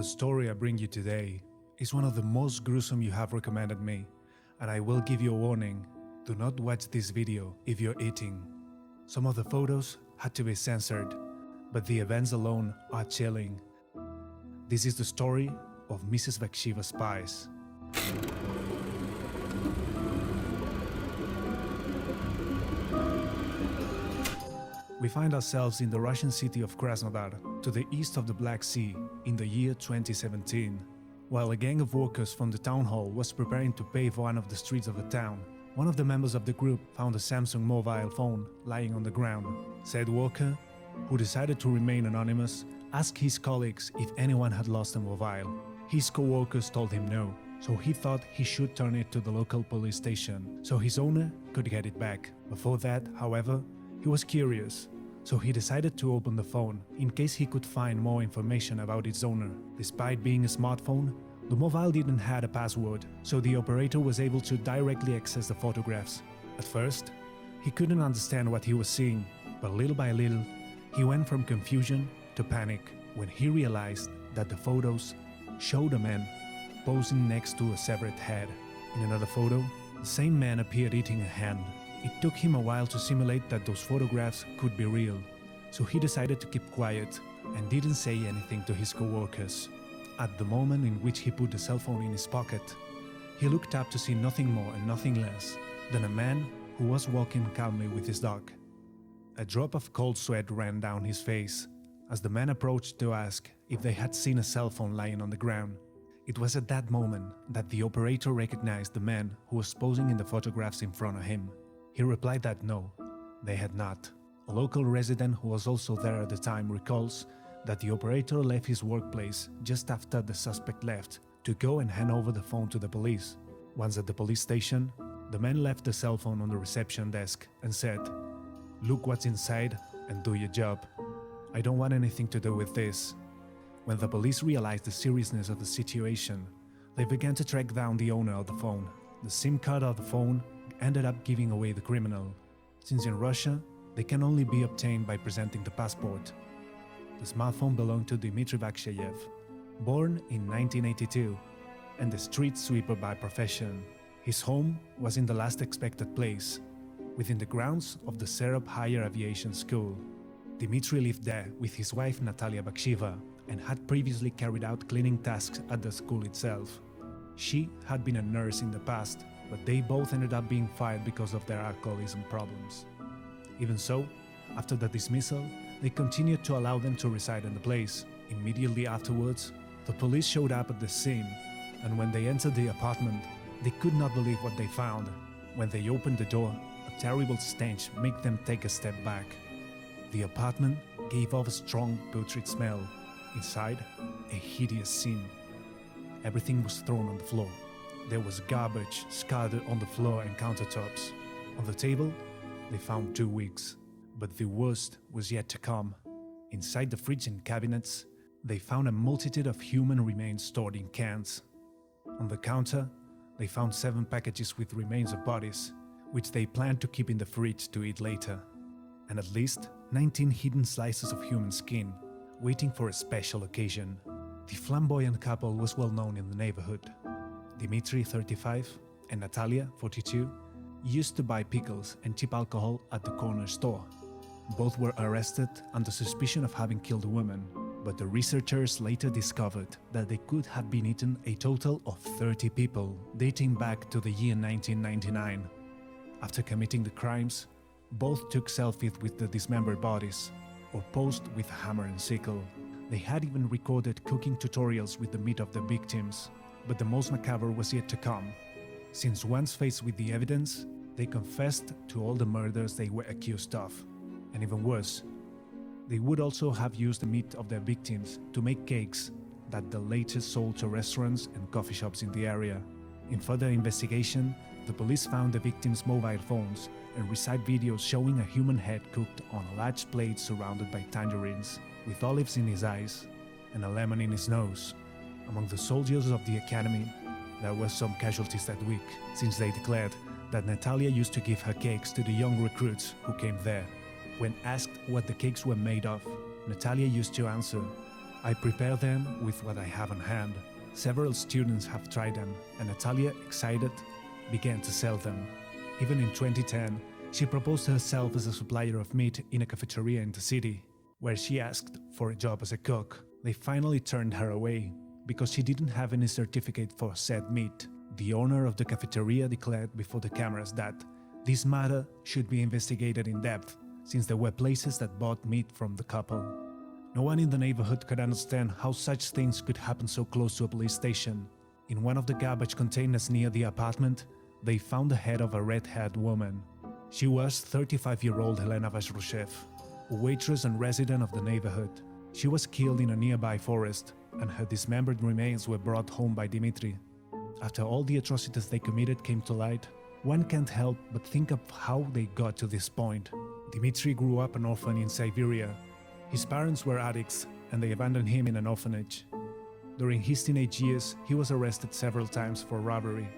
story I bring you today is one of the most gruesome you have recommended me, and I will give you a warning: do not watch this video if you're eating. Some of the photos had to be censored, but the events alone are chilling. This is the story of Mrs. Baksheeva's PIES. We find ourselves in the Russian city of Krasnodar, to the east of the Black Sea, in the year 2017. While a gang of workers from the town hall was preparing to pave one of the streets of the town, one of the members of the group found a Samsung mobile phone lying on the ground. Said worker, who decided to remain anonymous, asked his colleagues if anyone had lost a mobile. His co-workers told him no, so he thought he should turn it to the local police station so his owner could get it back. Before that, however, he was curious, so he decided to open the phone in case he could find more information about its owner. Despite being a smartphone, the mobile didn't have a password, so the operator was able to directly access the photographs. At first, he couldn't understand what he was seeing, but little by little, he went from confusion to panic when he realized that the photos showed a man posing next to a severed head. In another photo, the same man appeared eating a hand. It took him a while to simulate that those photographs could be real, so he decided to keep quiet and didn't say anything to his co-workers. At the moment in which he put the cell phone in his pocket, he looked up to see nothing more and nothing less than a man who was walking calmly with his dog. A drop of cold sweat ran down his face as the man approached to ask if they had seen a cell phone lying on the ground. It was at that moment that the operator recognized the man who was posing in the photographs in front of him. He replied that no, they had not. A local resident who was also there at the time recalls that the operator left his workplace just after the suspect left to go and hand over the phone to the police. Once at the police station, the man left the cell phone on the reception desk and said, "Look what's inside and do your job. I don't want anything to do with this." When the police realized the seriousness of the situation, they began to track down the owner of the phone. The SIM card of the phone ended up giving away the criminal, since in Russia they can only be obtained by presenting the passport. The smartphone belonged to Dmitry Baksheev, born in 1982 and a street sweeper by profession. His home was in the last expected place, within the grounds of the Serb Higher Aviation School. Dmitry lived there with his wife Natalia Baksheeva and had previously carried out cleaning tasks at the school itself. She had been a nurse in the past, but they both ended up being fired because of their alcoholism problems. Even so, after the dismissal, they continued to allow them to reside in the place. Immediately afterwards, the police showed up at the scene, and when they entered the apartment, they could not believe what they found. When they opened the door, a terrible stench made them take a step back. The apartment gave off a strong putrid smell. Inside, a hideous scene. Everything was thrown on the floor. There was garbage scattered on the floor and countertops. On the table, they found 2 wigs. But the worst was yet to come. Inside the fridge and cabinets, they found a multitude of human remains stored in cans. On the counter, they found 7 packages with remains of bodies, which they planned to keep in the fridge to eat later. And at least 19 hidden slices of human skin, waiting for a special occasion. The flamboyant couple was well known in the neighborhood. Dmitry, 35, and Natalia, 42, used to buy pickles and cheap alcohol at the corner store. Both were arrested under suspicion of having killed a woman, but the researchers later discovered that they could have been eaten a total of 30 people, dating back to the year 1999. After committing the crimes, both took selfies with the dismembered bodies, or posed with a hammer and sickle. They had even recorded cooking tutorials with the meat of the victims. But the most macabre was yet to come, since once faced with the evidence, they confessed to all the murders they were accused of. And even worse, they would also have used the meat of their victims to make cakes that the later sold to restaurants and coffee shops in the area. In further investigation, the police found the victims' mobile phones and received videos showing a human head cooked on a large plate surrounded by tangerines, with olives in his eyes and a lemon in his nose. Among the soldiers of the academy, there were some casualties that week, since they declared that Natalia used to give her cakes to the young recruits who came there. When asked what the cakes were made of, Natalia used to answer, I prepare them with what I have on hand. Several students have tried them, and Natalia, excited, began to sell them. Even in 2010, she proposed herself as a supplier of meat in a cafeteria in the city, where she asked for a job as a cook. They finally turned her away, because she didn't have any certificate for said meat. The owner of the cafeteria declared before the cameras that this matter should be investigated in depth, since there were places that bought meat from the couple. No one in the neighborhood could understand how such things could happen so close to a police station. In one of the garbage containers near the apartment, they found the head of a red-haired woman. She was 35-year-old Helena Vashrushev, a waitress and resident of the neighborhood. She was killed in a nearby forest, and her dismembered remains were brought home by Dmitry. After all the atrocities they committed came to light, one can't help but think of how they got to this point. Dmitry grew up an orphan in Siberia. His parents were addicts, and they abandoned him in an orphanage. During his teenage years, he was arrested several times for robbery.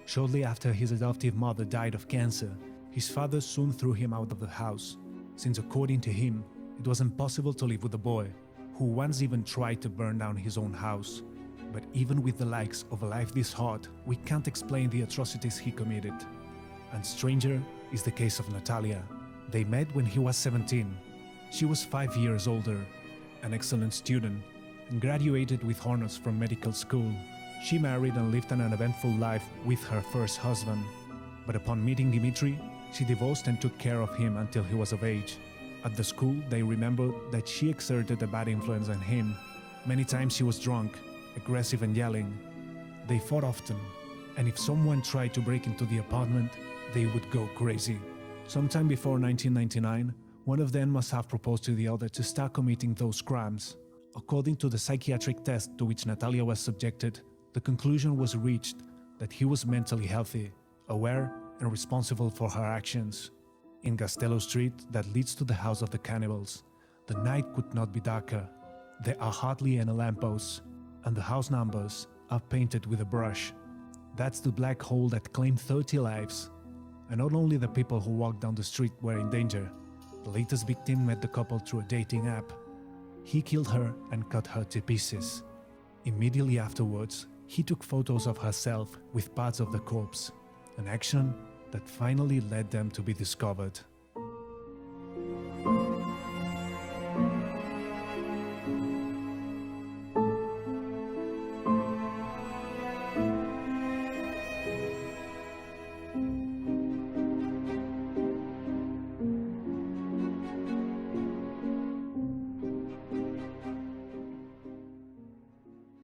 Shortly after his adoptive mother died of cancer, his father soon threw him out of the house, since according to him, it was impossible to live with the boy, who once even tried to burn down his own house. But even with the likes of a life this hard, we can't explain the atrocities he committed. And stranger is the case of Natalia. They met when he was 17. She was 5 years older, an excellent student, and graduated with honors from medical school. She married and lived an uneventful life with her first husband. But upon meeting Dmitry, she divorced and took care of him until he was of age. At the school, they remembered that she exerted a bad influence on him. Many times he was drunk, aggressive and yelling. They fought often, and if someone tried to break into the apartment, they would go crazy. Sometime before 1999, one of them must have proposed to the other to start committing those crimes. According to the psychiatric test to which Natalia was subjected, the conclusion was reached that he was mentally healthy, aware, and responsible for her actions. In Castello Street, that leads to the house of the cannibals, the night could not be darker. There are hardly any lampposts, and the house numbers are painted with a brush. That's the black hole that claimed 30 lives. And not only the people who walked down the street were in danger. The latest victim met the couple through a dating app. He killed her and cut her to pieces. Immediately afterwards, he took photos of herself with parts of the corpse, an action that finally led them to be discovered.